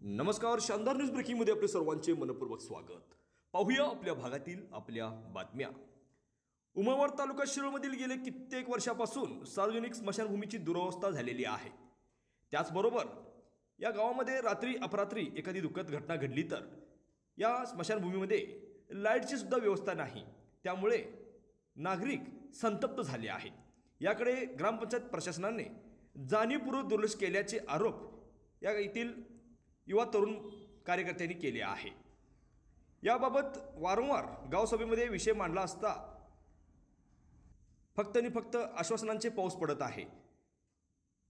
नमस्कार, शानदार न्यूज ब्रेकिंगमध्ये आपले सर्वांचे मनपूर्वक स्वागत। पाहूया आपल्या भागातील आपल्या बातम्या। उमरवाड तालुका शिरोळमधील गेले कित्येक वर्षापासून सार्वजनिक स्मशानभूमीची दुरवस्था झालेली आहे। त्याचबरोबर या गावामध्ये रात्री अपरात्री एखादी दुःखद घटना घडली तर या स्मशानभूमीमध्ये लाईटची सुद्धा व्यवस्था नाही, त्यामुळे नागरिक संतप्त झाले आहेत। याकडे ग्रामपंचायत प्रशासनाने जाणीवपूर्वक दुर्लक्ष केल्याचे आरोप या येथील युवा तरुण कार्यकर्त्यांनी केले आहे। याबाबत वारंवार गावसभेमध्ये विषय मांडला असता फक्त आणि फक्त आश्वासनांचे पाऊस पडत आहे।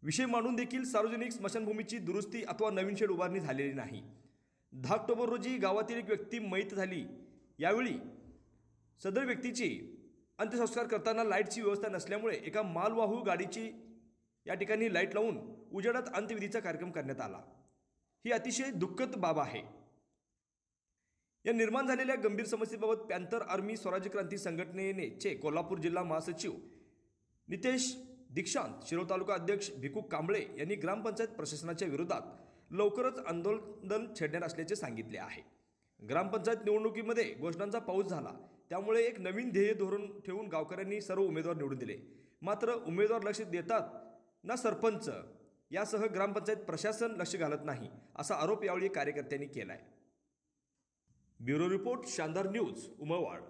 विषय मांडून देखील सार्वजनिक स्मशानभूमीची दुरुस्ती अथवा नवीन शेड उभारणी झालेली नाही। 10 ऑक्टोबर रोजी गावातील एक व्यक्ती मयत झाली। यावेळी सदर व्यक्तीची अंत्यसंस्कार करताना लाईटची व्यवस्था नसल्यामुळे एका मालवाहू गाडीची या ठिकाणी लाईट लावून उजेडात अंत्यविधीचा कार्यक्रम करण्यात आला। ही अतिशय दुःखद बाब आहे। या निर्माण झालेल्या गंभीर समस्येबाबत पॅन्थर आर्मी स्वराज्य क्रांती संघटनेचे कोल्हापूर जिल्हा महासचिव नितेश दीक्षांत, शिरोळ तालुका अध्यक्ष भिकू कांबळे यांनी ग्रामपंचायत प्रशासनाच्या विरोधात लवकरच आंदोलन छेडणार असल्याचे सांगितले आहे। ग्रामपंचायत निवडणुकीमध्ये घोषणांचा पाऊस झाला, त्यामुळे एक नवीन ध्येय धोरण ठेवून गावकऱ्यांनी सर्व उमेदवार निवडून दिले। मात्र उमेदवार लक्ष देतात ना सरपंच यासह ग्रामपंचायत प्रशासन लक्ष घालत नाही, असा आरोप यावेळी कार्यकर्त्यांनी केलाय। ब्युरो रिपोर्ट, शानदार न्यूज, उमरवाड।